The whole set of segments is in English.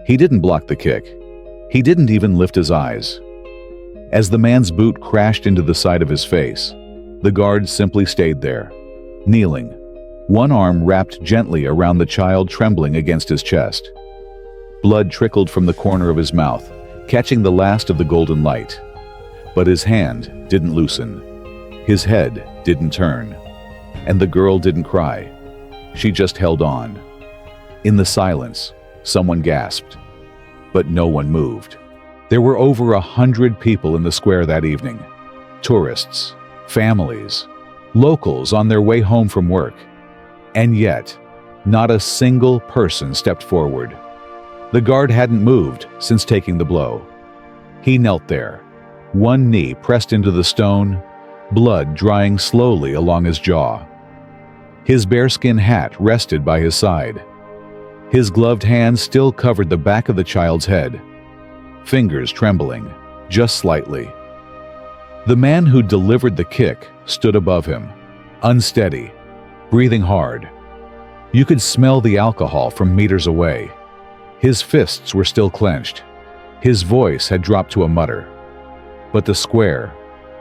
He didn't block the kick. He didn't even lift his eyes. As the man's boot crashed into the side of his face, the guard simply stayed there, kneeling, one arm wrapped gently around the child trembling against his chest. Blood trickled from the corner of his mouth, catching the last of the golden light. But his hand didn't loosen. His head didn't turn. And the girl didn't cry. She just held on. In the silence, someone gasped. But no one moved. There were over 100 people in the square that evening. Tourists, families, locals on their way home from work. And yet, not a single person stepped forward. The guard hadn't moved since taking the blow. He knelt there, one knee pressed into the stone, blood drying slowly along his jaw. His bearskin hat rested by his side. His gloved hand still covered the back of the child's head, fingers trembling, just slightly. The man who delivered the kick stood above him, unsteady, breathing hard. You could smell the alcohol from meters away. His fists were still clenched. His voice had dropped to a mutter. But the square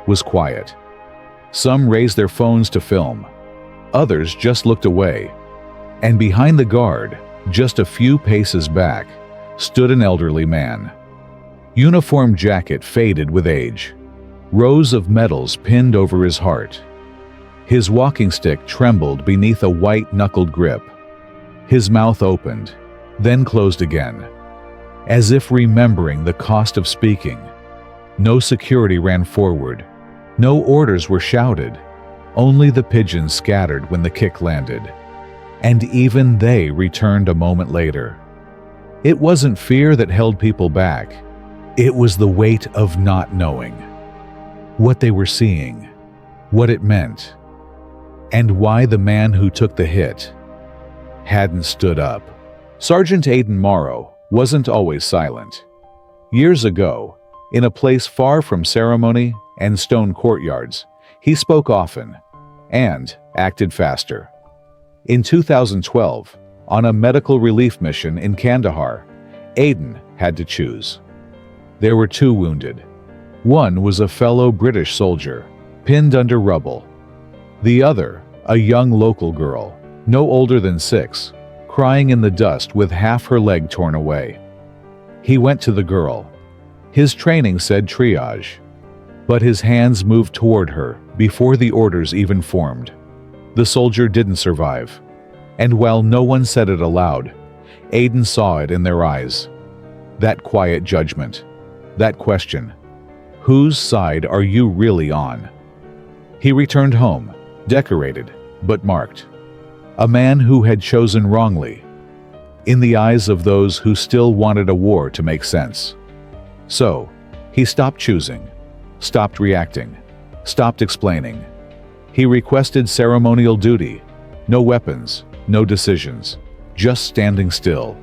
was quiet. Some raised their phones to film. Others just looked away. And behind the guard, just a few paces back, stood an elderly man. Uniform jacket faded with age. Rows of medals pinned over his heart. His walking stick trembled beneath a white-knuckled grip. His mouth opened, then closed again, as if remembering the cost of speaking. No security ran forward. No orders were shouted. Only the pigeons scattered when the kick landed. And even they returned a moment later. It wasn't fear that held people back. It was the weight of not knowing. What they were seeing, what it meant, and why the man who took the hit hadn't stood up. Sergeant Aidan Morrow wasn't always silent. Years ago, in a place far from ceremony and stone courtyards, he spoke often and acted faster. In 2012, on a medical relief mission in Kandahar, Aidan had to choose. There were 2 wounded. One was a fellow British soldier, pinned under rubble. The other, a young local girl, no older than 6, crying in the dust with half her leg torn away. He went to the girl. His training said triage, but his hands moved toward her before the orders even formed. The soldier didn't survive, and while no one said it aloud, Aidan saw it in their eyes. That quiet judgment, that question, whose side are you really on? He returned home, decorated, but marked. A man who had chosen wrongly, in the eyes of those who still wanted a war to make sense. So, he stopped choosing, stopped reacting, stopped explaining. He requested ceremonial duty, no weapons, no decisions, just standing still,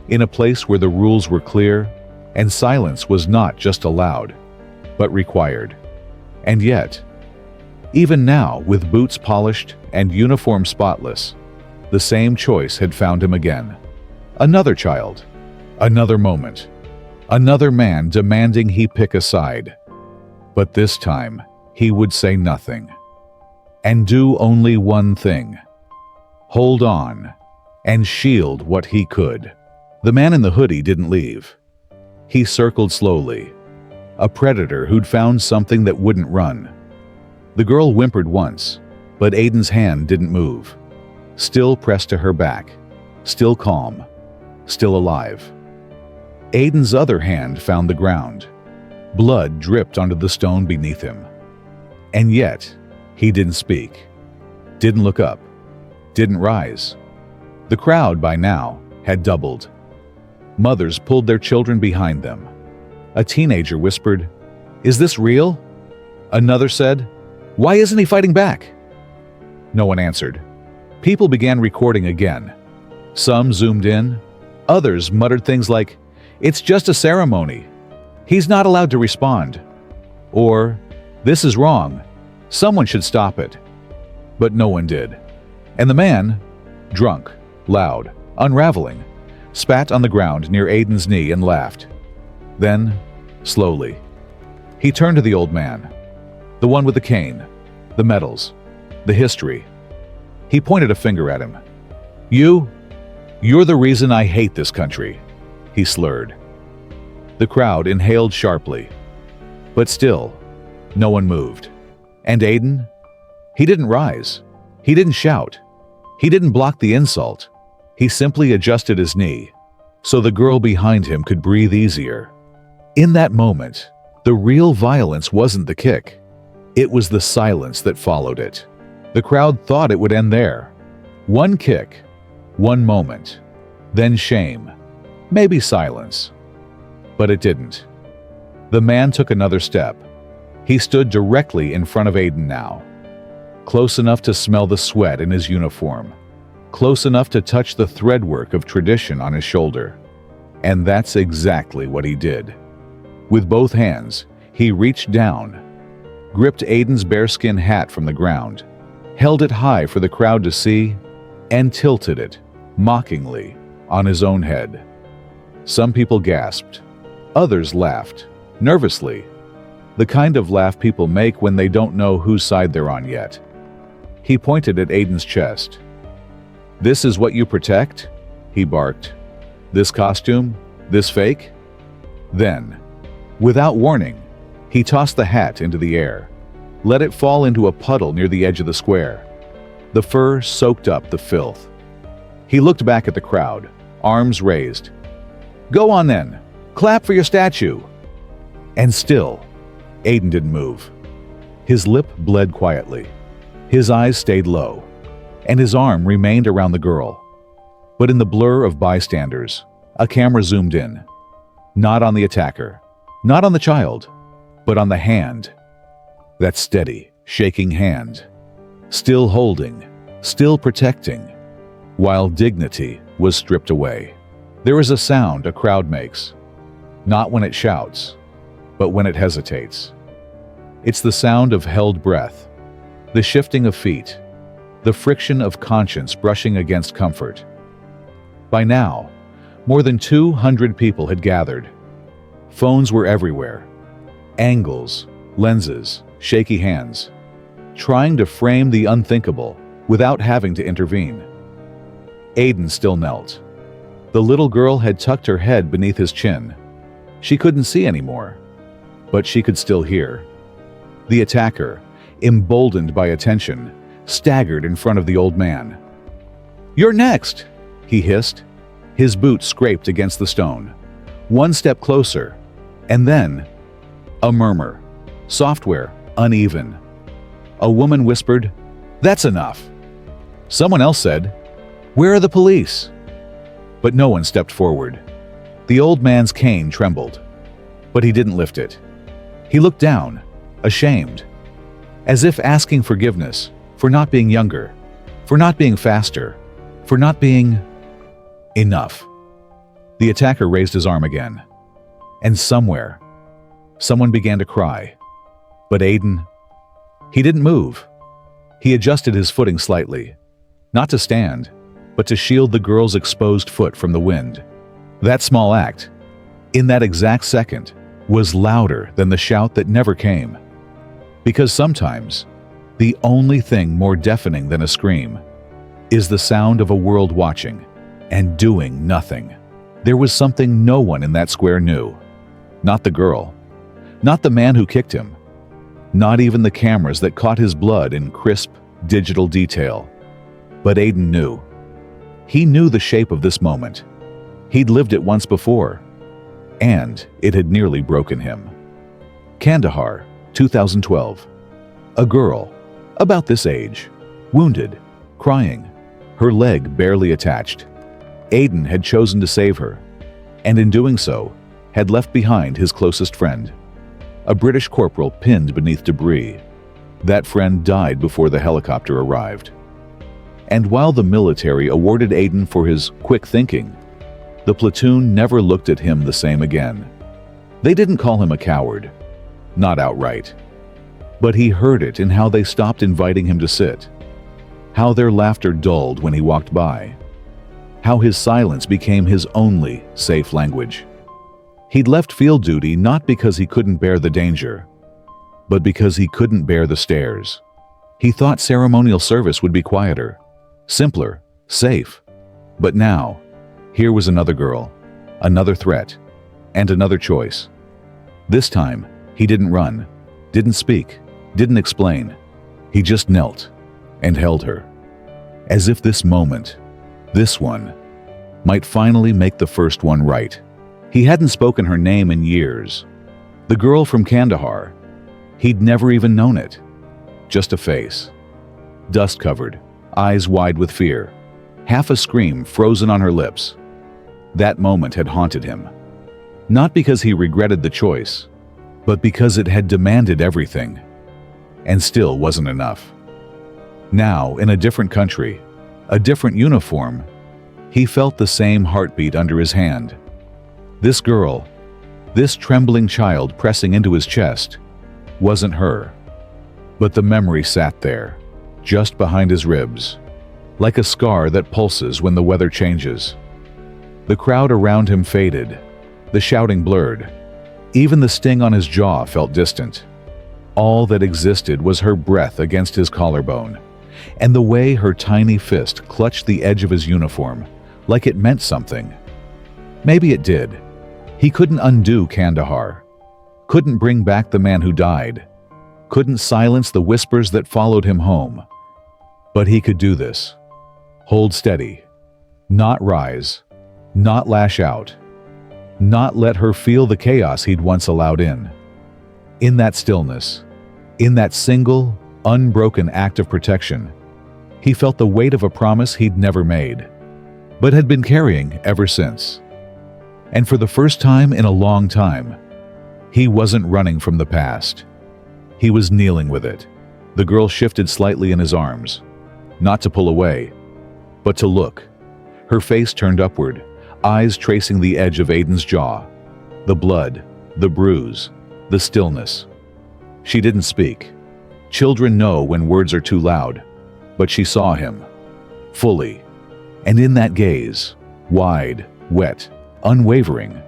in a place where the rules were clear, and silence was not just allowed, but required. And yet, even now, with boots polished and uniform spotless, the same choice had found him again. Another child, another moment, another man demanding he pick a side. But this time, he would say nothing, and do only one thing: hold on and shield what he could. The man in the hoodie didn't leave. He circled slowly, a predator who'd found something that wouldn't run. The girl whimpered once, but Aidan's hand didn't move, still pressed to her back, still calm, still alive. Aidan's other hand found the ground. Blood dripped onto the stone beneath him. And yet, he didn't speak, didn't look up, didn't rise. The crowd, by now, had doubled. Mothers pulled their children behind them. A teenager whispered, "Is this real?" Another said, "Why isn't he fighting back?" No one answered. People began recording again. Some zoomed in. Others muttered things like, "It's just a ceremony. He's not allowed to respond." Or, "This is wrong. Someone should stop it." But no one did. And the man, drunk, loud, unraveling, spat on the ground near Aiden's knee and laughed. Then, slowly, he turned to the old man, the one with the cane, the medals, the history. He pointed a finger at him. You're the reason I hate this country," he slurred. The crowd inhaled sharply. But still, no one moved. And Aiden? He didn't rise. He didn't shout. He didn't block the insult. He simply adjusted his knee, so the girl behind him could breathe easier. In that moment, the real violence wasn't the kick. It was the silence that followed it. The crowd thought it would end there. One kick, one moment, then shame, maybe silence. But it didn't. The man took another step. He stood directly in front of Aiden now, close enough to smell the sweat in his uniform, close enough to touch the threadwork of tradition on his shoulder. And that's exactly what he did. With both hands, he reached down, gripped Aiden's bearskin hat from the ground, held it high for the crowd to see, and tilted it, mockingly, on his own head. Some people gasped. Others laughed, nervously, the kind of laugh people make when they don't know whose side they're on yet. He pointed at Aiden's chest. "This is what you protect?" he barked. "This costume? This fake?" Then, without warning, he tossed the hat into the air, let it fall into a puddle near the edge of the square. The fur soaked up the filth. He looked back at the crowd, arms raised. "Go on then! Clap for your statue!" And still, Aiden didn't move. His lip bled quietly. His eyes stayed low, and his arm remained around the girl. But in the blur of bystanders, a camera zoomed in. Not on the attacker, not on the child, but on the hand. That steady, shaking hand. Still holding, still protecting, while dignity was stripped away. There is a sound a crowd makes, not when it shouts, but when it hesitates. It's the sound of held breath, the shifting of feet, the friction of conscience brushing against comfort. By now, more than 200 people had gathered. Phones were everywhere. Angles, lenses, shaky hands, trying to frame the unthinkable without having to intervene. Aiden still knelt. The little girl had tucked her head beneath his chin. She couldn't see anymore, but she could still hear. The attacker, emboldened by attention, staggered in front of the old man. "You're next!" he hissed. His boot scraped against the stone. One step closer, and then a murmur. Software, uneven. A woman whispered, "That's enough." Someone else said, "Where are the police?" But no one stepped forward. The old man's cane trembled, but he didn't lift it. He looked down, ashamed, as if asking forgiveness for not being younger, for not being faster, for not being enough. The attacker raised his arm again, and somewhere, someone began to cry. But Aiden, he didn't move. He adjusted his footing slightly, not to stand, but to shield the girl's exposed foot from the wind. That small act, in that exact second, was louder than the shout that never came. Because sometimes, the only thing more deafening than a scream is the sound of a world watching and doing nothing. There was something no one in that square knew. Not the girl, not the man who kicked him, not even the cameras that caught his blood in crisp, digital detail. But Aiden knew. He knew the shape of this moment. He'd lived it once before, and it had nearly broken him. Kandahar, 2012. A girl, about this age, wounded, crying, her leg barely attached. Aiden had chosen to save her, and in doing so, had left behind his closest friend, a British corporal pinned beneath debris. That friend died before the helicopter arrived. And while the military awarded Aiden for his quick thinking, the platoon never looked at him the same again. They didn't call him a coward, not outright. But he heard it in how they stopped inviting him to sit, how their laughter dulled when he walked by, how his silence became his only safe language. He'd left field duty not because he couldn't bear the danger, but because he couldn't bear the stares. He thought ceremonial service would be quieter, simpler, safe. But now, here was another girl, another threat, and another choice. This time, he didn't run, didn't speak, didn't explain. He just knelt and held her, as if this moment, this one, might finally make the first one right. He hadn't spoken her name in years. The girl from Kandahar. He'd never even known it. Just a face. Dust-covered, eyes wide with fear, half a scream frozen on her lips. That moment had haunted him. Not because he regretted the choice, but because it had demanded everything, and still wasn't enough. Now, in a different country, a different uniform, he felt the same heartbeat under his hand. This girl, this trembling child pressing into his chest, wasn't her. But the memory sat there, just behind his ribs, like a scar that pulses when the weather changes. The crowd around him faded, the shouting blurred. Even the sting on his jaw felt distant. All that existed was her breath against his collarbone, and the way her tiny fist clutched the edge of his uniform, like it meant something. Maybe it did. He couldn't undo Kandahar, couldn't bring back the man who died, couldn't silence the whispers that followed him home. But he could do this. Hold steady, not rise, not lash out, not let her feel the chaos he'd once allowed in. In that stillness, in that single, unbroken act of protection, he felt the weight of a promise he'd never made, but had been carrying ever since. And for the first time in a long time, he wasn't running from the past. He was kneeling with it. The girl shifted slightly in his arms, not to pull away, but to look. Her face turned upward, eyes tracing the edge of Aiden's jaw. The blood, the bruise, the stillness. She didn't speak. Children know when words are too loud, but she saw him, fully. And in that gaze, wide, wet, unwavering,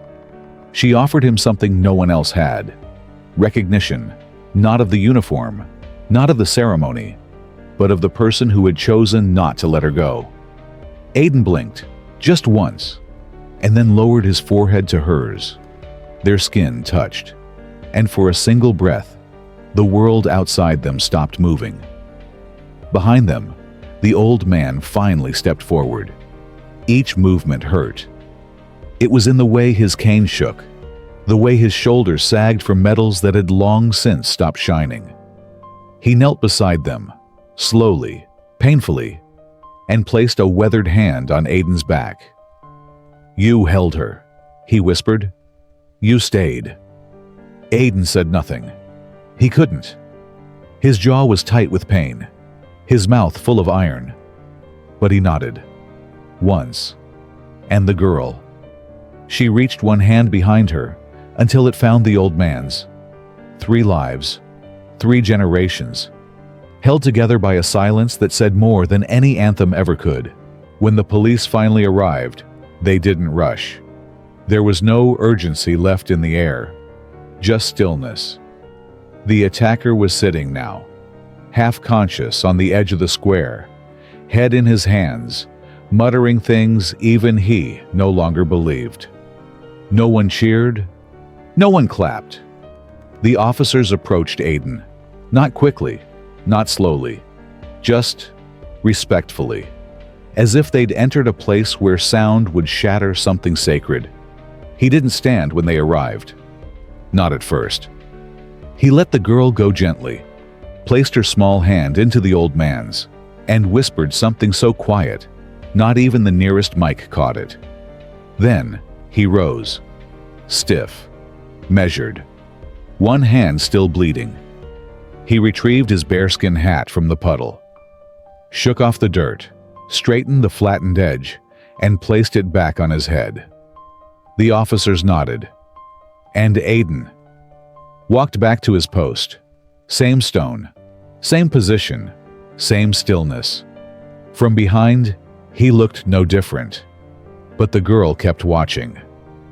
she offered him something no one else had. Recognition, not of the uniform, not of the ceremony, but of the person who had chosen not to let her go. Aiden blinked, just once, and then lowered his forehead to hers. Their skin touched, and for a single breath, the world outside them stopped moving. Behind them, the old man finally stepped forward. Each movement hurt. It was in the way his cane shook, the way his shoulders sagged from metals that had long since stopped shining. He knelt beside them, slowly, painfully, and placed a weathered hand on Aiden's back. "You held her," he whispered. "You stayed." Aiden said nothing. He couldn't. His jaw was tight with pain, his mouth full of iron. But he nodded. Once. And the girl. She reached one hand behind her until it found the old man's. 3 lives, 3 generations, held together by a silence that said more than any anthem ever could. When the police finally arrived, they didn't rush. There was no urgency left in the air, just stillness. The attacker was sitting now, half conscious on the edge of the square, head in his hands, muttering things even he no longer believed. No one cheered, no one clapped. The officers approached Aiden, not quickly, not slowly, just respectfully, as if they'd entered a place where sound would shatter something sacred. He didn't stand when they arrived. Not at first. He let the girl go gently, placed her small hand into the old man's, and whispered something so quiet, not even the nearest mic caught it. Then he rose, stiff, measured, one hand still bleeding. He retrieved his bearskin hat from the puddle, shook off the dirt, straightened the flattened edge, and placed it back on his head. The officers nodded, and Aiden walked back to his post. Same stone, same position, same stillness. From behind, he looked no different. But the girl kept watching,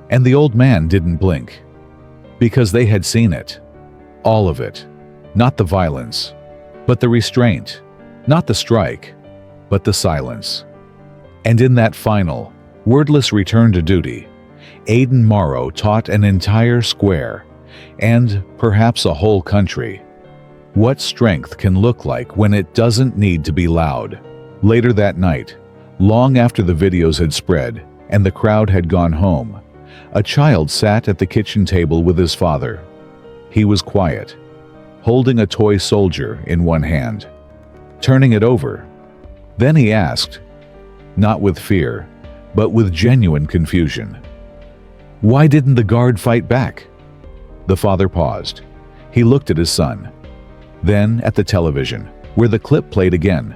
and the old man didn't blink. Because they had seen it. All of it. Not the violence, but the restraint. Not the strike, but the silence. And in that final, wordless return to duty, Aiden Morrow taught an entire square, and perhaps a whole country, what strength can look like when it doesn't need to be loud. Later that night, long after the videos had spread and the crowd had gone home, a child sat at the kitchen table with his father. He was quiet, holding a toy soldier in one hand, turning it over. Then he asked, not with fear, but with genuine confusion, "Why didn't the guard fight back?" The father paused. He looked at his son, then at the television, where the clip played again,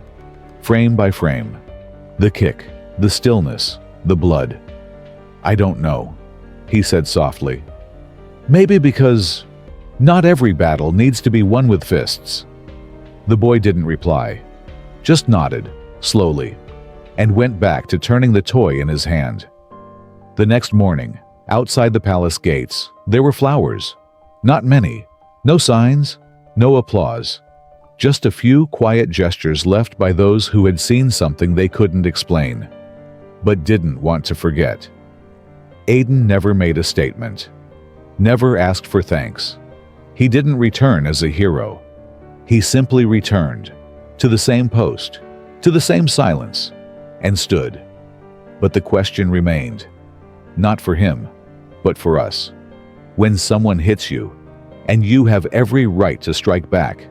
frame by frame. The kick, the stillness, the blood. "I don't know," he said softly. "Maybe because not every battle needs to be won with fists." The boy didn't reply, just nodded, slowly, and went back to turning the toy in his hand. The next morning, outside the palace gates, there were flowers. Not many, no signs, no applause. Just a few quiet gestures left by those who had seen something they couldn't explain, but didn't want to forget. Aiden never made a statement, never asked for thanks. He didn't return as a hero. He simply returned to the same post, to the same silence, and stood. But the question remained, not for him, but for us. When someone hits you, and you have every right to strike back,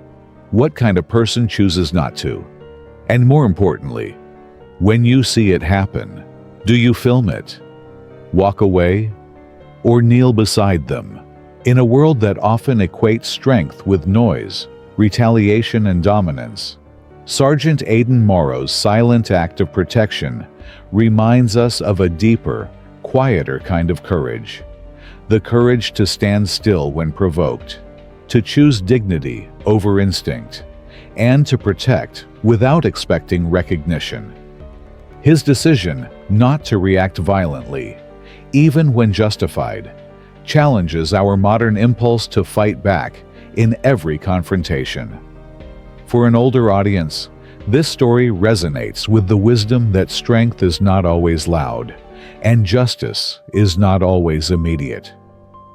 what kind of person chooses not to? And more importantly, when you see it happen, do you film it, walk away, or kneel beside them? In a world that often equates strength with noise, retaliation, and dominance, Sergeant Aiden Morrow's silent act of protection reminds us of a deeper, quieter kind of courage. The courage to stand still when provoked, to choose dignity over instinct, and to protect without expecting recognition. His decision not to react violently, even when justified, challenges our modern impulse to fight back in every confrontation. For an older audience, this story resonates with the wisdom that strength is not always loud, and justice is not always immediate.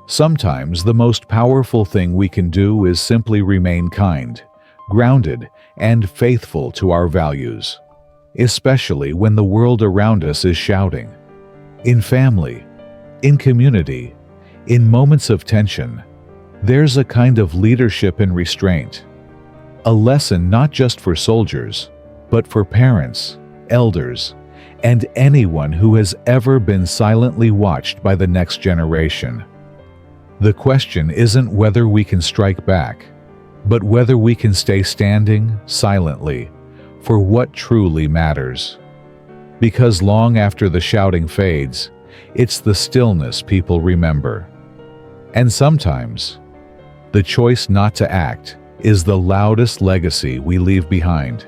Sometimes the most powerful thing we can do is simply remain kind, grounded, and faithful to our values, especially when the world around us is shouting. In family, in community, in moments of tension, there's a kind of leadership and restraint. A lesson not just for soldiers, but for parents, elders, and anyone who has ever been silently watched by the next generation. The question isn't whether we can strike back, but whether we can stay standing silently for what truly matters. Because long after the shouting fades, it's the stillness people remember. And sometimes, the choice not to act is the loudest legacy we leave behind.